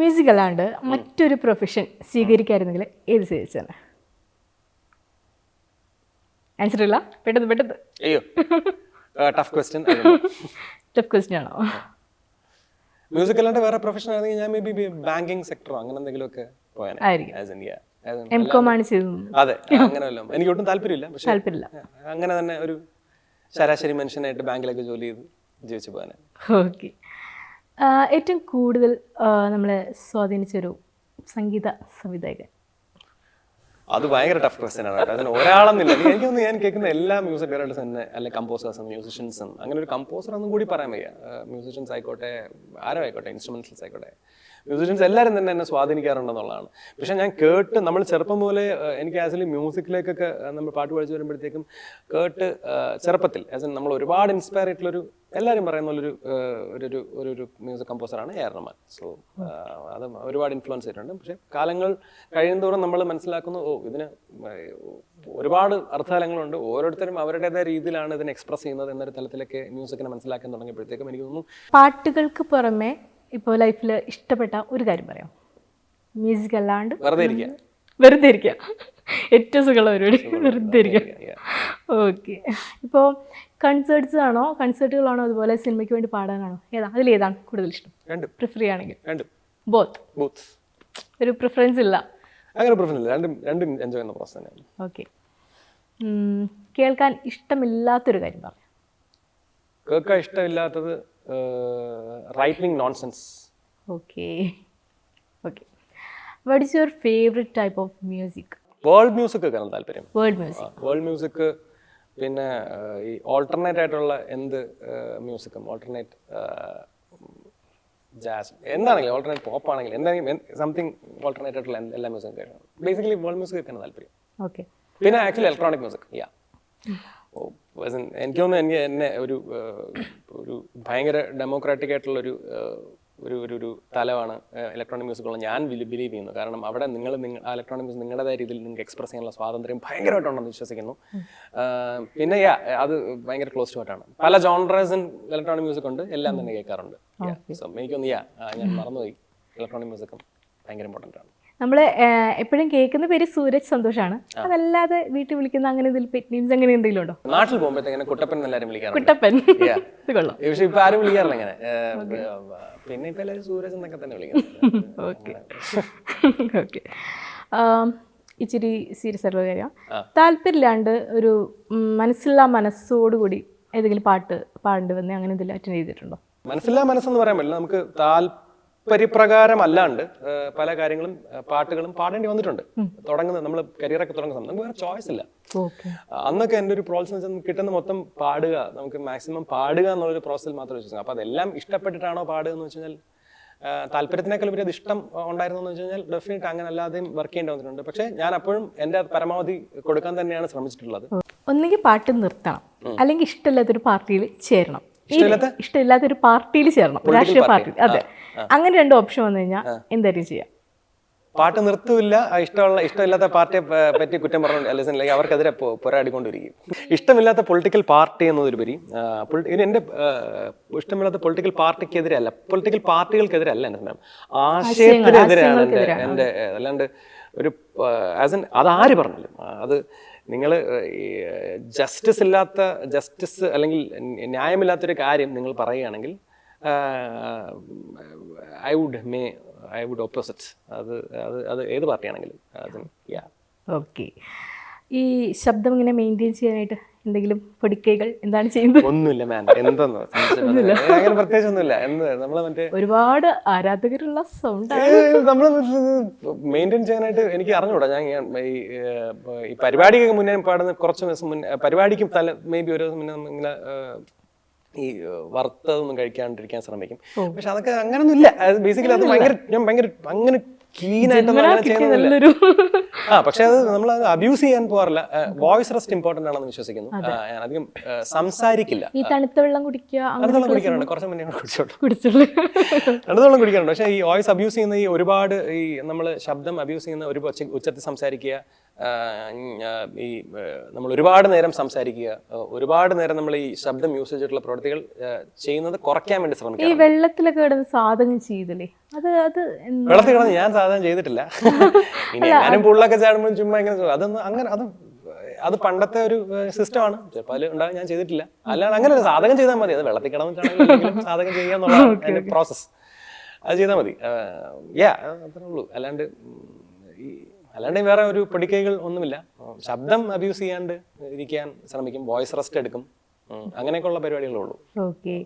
Music അല്ലാണ്ട് മറ്റൊരു profession സ്വീകരിക്കായിരുന്നെങ്കിൽ ഏത് സ്വീകരിച്ചാണ്? ആൻസർ ഇല്ല, പെട്ടെന്ന്. അയ്യോ, ടഫ് ക്വസ്റ്റ്യൻ. ടഫ് ക്വസ്റ്റ്യൻ ആണോ? മ്യൂസിക് അല്ലാണ്ട് വേറെ പ്രൊഫഷൻ ആണെങ്കിൽ ഞാൻ മേ ബി ബാങ്കിങ് സെക്ടറോ അങ്ങനെ എന്തെങ്കിലുമൊക്കെ എംകോം ആണ് ചെയ്തത്. അതെ, അങ്ങനെ വല്ലതും എനിക്ക് ഒട്ടും താല്പര്യമില്ല. പക്ഷേ അങ്ങനെ തന്നെ ഒരു ശരാശരി മനുഷ്യനായിട്ട് ബാങ്കിലൊക്കെ ജോലി ചെയ്ത് ജീവിച്ചു പോകാൻ. ഓക്കെ. ഏറ്റവും കൂടുതൽ നമ്മളെ സ്വാധീനിച്ചൊരു സംഗീത സംവിധായകൻ? അത് ഭയങ്കര ടഫ് ക്വസ്റ്റ്യൻ ആണ്. അതിന് ഒരാളെന്നില്ല. എനിക്കൊന്ന് ഞാൻ കേൾക്കുന്ന എല്ലാ മ്യൂസിക് ഡയറക്ടേഴ്സ് തന്നെ, അല്ലെങ്കിൽ കമ്പോസേഴ്സും മ്യൂസിഷ്യൻസും, അങ്ങനെ ഒരു കമ്പോസർ ഒന്നും കൂടി പറയാൻ വയ്യ. മ്യൂസിഷ്യൻസ് ആയിക്കോട്ടെ, ആരോ ആയിക്കോട്ടെ, ഇൻസ്ട്രുമെന്റ്സ് ആയിക്കോട്ടെ, മ്യൂസിഷ്യൻസ് എല്ലാവരും തന്നെ എന്നെ സ്വാധീനിക്കാറുണ്ടെന്നുള്ളതാണ്. പക്ഷെ ഞാൻ കേട്ട്, നമ്മൾ ചെറുപ്പം പോലെ എനിക്ക് ആക്ച്വലി മ്യൂസിക്കിലേക്കൊക്കെ നമ്മൾ പാട്ട് പഠിച്ചു വരുമ്പോഴത്തേക്കും കേട്ട് ചെറുപ്പത്തിൽ നമ്മൾ ഒരുപാട് ഇൻസ്പയർ ആയിട്ടുള്ളൊരു, എല്ലാവരും പറയുന്ന ഒരു മ്യൂസിക് കമ്പോസറാണ് എ ആർ റഹ്മാൻ. സോ അത് ഒരുപാട് ഇൻഫ്ലുവൻസ് ചെയ്തിട്ടുണ്ട്. പക്ഷെ കാലങ്ങൾ കഴിയുന്തോറും നമ്മൾ മനസ്സിലാക്കുന്നു, ഇതിന് ഒരുപാട് അർത്ഥതലങ്ങളുണ്ട്, ഓരോരുത്തരും അവരുടേതായ രീതിയിലാണ് ഇതിനെ എക്സ്പ്രസ് ചെയ്യുന്നത് എന്നൊരു തലത്തിലേക്ക് മ്യൂസിക്കിനെ മനസ്സിലാക്കാൻ തുടങ്ങിയപ്പോഴത്തേക്കും എനിക്ക് തോന്നുന്നു. പാട്ടുകൾക്ക് പുറമെ ഇപ്പോൾ ലൈഫിൽ ഇഷ്ടപ്പെട്ട ഒരു കാര്യം പറയാം, മ്യൂസിക് അല്ലാണ്ട്? വെറുതെ ഇരിക്കുക. ഏറ്റവും സുഖമുള്ള പരിപാടി വെറുതെ ഇരിക്കുക. ഓക്കെ. ഇപ്പോൾ കൺസേർട്ടുകളാണോ അതുപോലെ സിനിമയ്ക്ക് വേണ്ടി പാടാനാണോ, അതിലേതാണ് കൂടുതൽ ഇഷ്ടം? പ്രിഫർ ചെയ്യുകയാണെങ്കിൽ ബോത്ത്. ഒരു പ്രിഫറൻസ് ഇല്ല? അങ്ങനെ പ്രിഫറൻസ് ഇല്ല, രണ്ടും എൻജോയ് ചെയ്യുന്ന പ്രോസസ് തന്നെയാണ്. ഓക്കെ. കേൾക്കാൻ ഇഷ്ടമില്ലാത്തൊരു കാര്യം പറയാം. കേൾക്കാൻ ഇഷ്ടമില്ലാത്തത് writing nonsense. Okay. What is your favourite type of music? World music കേൾക്കാൻ താല്പര്യം. വേൾഡ് മ്യൂസിക്, പിന്നെ ഈ ഓൾട്ടർനേറ്റ് ആയിട്ടുള്ള എന്ത് മ്യൂസിക്കും, ഓൾട്ടർനേറ്റ് ജാസ് എന്താണെങ്കിലും, ഓൾട്ടർനേറ്റ് പോപ്പ് ആണെങ്കിലും എന്താണെങ്കിലും സംതിങ് ഓൾട്ടർനേറ്റ് ആയിട്ടുള്ള എല്ലാ മ്യൂസിക്കും കേൾക്കണം. ബേസിക്കലി വേൾഡ് മ്യൂസിക് കേൾക്കാൻ താല്പര്യം. ഓക്കെ. പിന്നെ ആക്ച്വലി ഇലക്ട്രോണിക് മ്യൂസിക്. എനിക്ക് തോന്നുന്നു എന്നെ ഒരു ഭയങ്കര ഡെമോക്രാറ്റിക് ആയിട്ടുള്ളൊരു ഒരു തലമാണ് ഇലക്ട്രോണിക് മ്യൂസിക്കുള്ള ഞാൻ ബിലീവ് ചെയ്യുന്നു. കാരണം അവിടെ നിങ്ങൾ ഇലക്ട്രോണിക് മ്യൂസിക് നിങ്ങളുടേതായ രീതിയിൽ നിങ്ങൾക്ക് എക്സ്പ്രസ് ചെയ്യാനുള്ള സ്വാതന്ത്ര്യം ഭയങ്കരമായിട്ടുണ്ടെന്ന് വിശ്വസിക്കുന്നു. പിന്നെ അത് ഭയങ്കര ക്ലോസ് ടു ആയിട്ടാണ്. പല ജോൺറേഴ്സ് ഇലക്ട്രോണിക് മ്യൂസിക് ഉണ്ട്, എല്ലാം തന്നെ കേൾക്കാറുണ്ട്. സോ എനിക്കൊന്ന് ഞാൻ മറന്നുപോയി, ഇലക്ട്രോണിക് മ്യൂസിക്കും ഭയങ്കര ഇമ്പോർട്ടൻ്റ് ആണ്. നമ്മൾ എപ്പോഴും കേൾക്കുന്ന പേര് സൂരജ് സന്തോഷാണ്. അതല്ലാതെ വീട്ടിൽ വിളിക്കുന്ന അങ്ങനെ നെയിംസ് അങ്ങനെ എന്തെങ്കിലും ഉണ്ടോ? നാട്ടിൽ പോകുമ്പോഴത്തേക്ക് കുട്ടപ്പൻ എല്ലാവരും വിളിക്കാറുണ്ട്. കുട്ടപ്പൻ, ഇത് കൊള്ളാം. പക്ഷെ ഇപ്പൊ ആരും വിളിക്കാറില്ല അങ്ങനെ. പിന്നെ ഇപ്പൊ എല്ലാവരും സൂരജ് എന്നൊക്കെ തന്നെ വിളിക്കുന്നത്. ഓക്കെ. ഇച്ചിരി സീരിയസ് ആയിട്ടുള്ള കാര്യം, താല്പര്യമില്ലാണ്ട് ഒരു മനസ്സില്ലാ മനസ്സോടുകൂടി ഏതെങ്കിലും പാട്ട് പാടേണ്ടി വന്നേ അങ്ങനെ എന്തെങ്കിലും അറ്റൻഡ് ചെയ്തിട്ടുണ്ടോ? മനസ്സില്ലാ മനസ്സെന്ന് പറയാൻ പറ്റില്ല. നമുക്ക് താല്പര്യപ്രകാരം അല്ലാണ്ട് പല കാര്യങ്ങളും പാട്ടുകളും പാടേണ്ടി വന്നിട്ടുണ്ട്. തുടങ്ങുന്നത് നമ്മൾ കരിയറൊക്കെ തുടങ്ങുന്ന സമയം നമുക്ക് വേറെ ചോയ്സ് ഇല്ല. അന്നൊക്കെ എൻ്റെ ഒരു പ്രോത്സാഹനം കിട്ടുന്ന മൊത്തം പാടുക, നമുക്ക് മാക്സിമം പാടുക എന്നുള്ളൊരു പ്രോസസ്സിൽ മാത്രമേ വിശ്വസിക്കും. അപ്പോൾ അതെല്ലാം ഇഷ്ടപ്പെട്ടിട്ടാണോ പാടുക എന്ന് വെച്ച് കഴിഞ്ഞാൽ, താല്പര്യത്തിനേക്കാൾ ഉപരി അത് ഇഷ്ടം ഉണ്ടായിരുന്നു എന്ന് വെച്ച് കഴിഞ്ഞാൽ ഡെഫിനറ്റ് അങ്ങനെ അല്ലാതെയും വർക്ക് ചെയ്യേണ്ടി വന്നിട്ടുണ്ട്. പക്ഷേ ഞാൻ അപ്പോഴും എൻ്റെ പരമാവധി കൊടുക്കാൻ തന്നെയാണ് ശ്രമിച്ചിട്ടുള്ളത്. ഒന്നുകിൽ പാട്ട് നിർത്തണം, അല്ലെങ്കിൽ ഇഷ്ടമില്ലാത്തൊരു പാർട്ടിയിൽ ചേരണം. ഇഷ്ടമില്ലാത്തൊരു പാർട്ടിയിൽ ചേരണം, രാഷ്ട്രീയ പാർട്ടി. അതെ, അങ്ങനെ രണ്ട് ഓപ്ഷൻ വന്നു കഴിഞ്ഞാൽ എന്തായാലും ചെയ്യാം. പാട്ട് നിർത്തൂല്ല, ഇഷ്ടമില്ലാത്ത പാർട്ടിയെ പറ്റി കുറ്റം പറഞ്ഞു അല്ലെങ്കിൽ അവർക്കെതിരെ പോരാടിക്കൊണ്ടിരിക്കും. ഇഷ്ടമില്ലാത്ത പൊളിറ്റിക്കൽ പാർട്ടി എന്നതിലുപരി എൻ്റെ ഇഷ്ടമില്ലാത്ത പൊളിറ്റിക്കൽ പാർട്ടിക്കെതിരെ അല്ല, പൊളിറ്റിക്കൽ പാർട്ടികൾക്കെതിരെ അല്ല എൻ്റെ ആശയത്തിനെതിരെയാണ് എൻ്റെ. അല്ലാണ്ട് ഒരു അതാര് പറഞ്ഞാലും അത് നിങ്ങൾ ജസ്റ്റിസ് അല്ലെങ്കിൽ ന്യായമില്ലാത്തൊരു കാര്യം നിങ്ങൾ പറയുകയാണെങ്കിൽ ഐ വുഡ് ഓപ്പോസിറ്റ്. അത് ഏത് പാർട്ടിയാണെങ്കിലും. ഓക്കെ. ഈ ശബ്ദം ഇങ്ങനെ മെയിൻറ്റെയിൻ ചെയ്യാനായിട്ട് എന്തെങ്കിലും പൊടിക്കൈകൾ എന്താണ് ചെയ്യുന്നത്? ഒന്നുമില്ല മാം, എന്തെന്നോ അങ്ങനെ പ്രത്യേകിച്ച് ഒന്നുമില്ല. നമ്മള് മറ്റേ ഒരുപാട് ആരാധകരുള്ള സൗണ്ട് നമ്മൾ മെയിൻറ്റെയിൻ ചെയ്യാനായിട്ട് എനിക്ക് അറിഞ്ഞൂടാ. ഞാൻ ഈ പരിപാടിക്ക് മുന്നേ പാടുന്ന കുറച്ച് ദിവസം മുന്നേ, പരിപാടിക്കും മേ ബി ഒരു ദിവസം മുന്നേ ഇങ്ങനെ ഈ വറുത്തതൊന്നും കഴിക്കാണ്ടിരിക്കാൻ ശ്രമിക്കും. പക്ഷെ അതൊക്കെ അങ്ങനൊന്നും ഇല്ല. ബേസിക്കലി അത് ഞാൻ ഭയങ്കര അങ്ങനെ ക്ലീൻ ആയിട്ടൊന്നും അങ്ങനെ ചെയ്യുന്നില്ല. പക്ഷെ അത് നമ്മൾ അബ്യൂസ് ചെയ്യാൻ പോകാറില്ല. വോയിസ് റെസ്റ്റ് ഇമ്പോർട്ടന്റ് ആണെന്ന് വിശ്വസിക്കുന്നു. ഞാൻ അധികം സംസാരിക്കില്ല. ഈ തണുത്ത വെള്ളം കുടിക്കാറുണ്ട്, കുറച്ച് മുന്നേ തണുത്ത വെള്ളം കുടിക്കാറുണ്ട്. പക്ഷെ ഈ വോയിസ് അബ്യൂസ് ചെയ്യുന്ന ഈ ഒരുപാട് ഈ നമ്മൾ ശബ്ദം അബ്യൂസ് ചെയ്യുന്ന ഒരു ഉച്ചത്തിൽ സംസാരിക്കുക, ഈ നമ്മൾ ഒരുപാട് നേരം സംസാരിക്കുക, ഒരുപാട് നേരം നമ്മൾ ഈ ശബ്ദം യൂസ് ചെയ്തിട്ടുള്ള പ്രവൃത്തികൾ ചെയ്യുന്നത് കുറയ്ക്കാൻ വേണ്ടി ഈ ശ്രമിക്കുക. വെള്ളത്തിലൊക്കെ കിടന്ന് സാധകം ചെയ്തില്ലേ, അത് വെള്ളത്തിൽ കിടന്ന് ഞാൻ സാധനം ചെയ്തിട്ടില്ല. ഇനി ഞാനും പുള്ളൊക്കെ ചാടുമ്പോൾ ചുമ്മാ ഇങ്ങനെ അതൊന്നും അങ്ങനെ അത് പണ്ടത്തെ ഒരു സിസ്റ്റമാണ്. ചിലപ്പോൾ അതിൽ ഉണ്ടാകും, ഞാൻ ചെയ്തിട്ടില്ല. അല്ലാതെ അങ്ങനെ സാധകം ചെയ്താൽ മതി. അത് വെള്ളത്തിൽ കിടന്നിട്ടാണെങ്കിലും സാധകം ചെയ്യുക എന്നുള്ള പ്രോസസ്സ് അത് ചെയ്താൽ മതി. അത്രേ ഉള്ളൂ. അല്ലാണ്ട് വേറെ ഒരു പൊടിക്കൈകൾ ഒന്നുമില്ല. ശബ്ദം അബ്യൂസ് ചെയ്യാണ്ട് ഇരിക്കാൻ ശ്രമിക്കും, വോയിസ് റെസ്റ്റ് എടുക്കും, അങ്ങനെയൊക്കെയുള്ള പരിപാടികളേ ഉള്ളൂ. ഓക്കെ.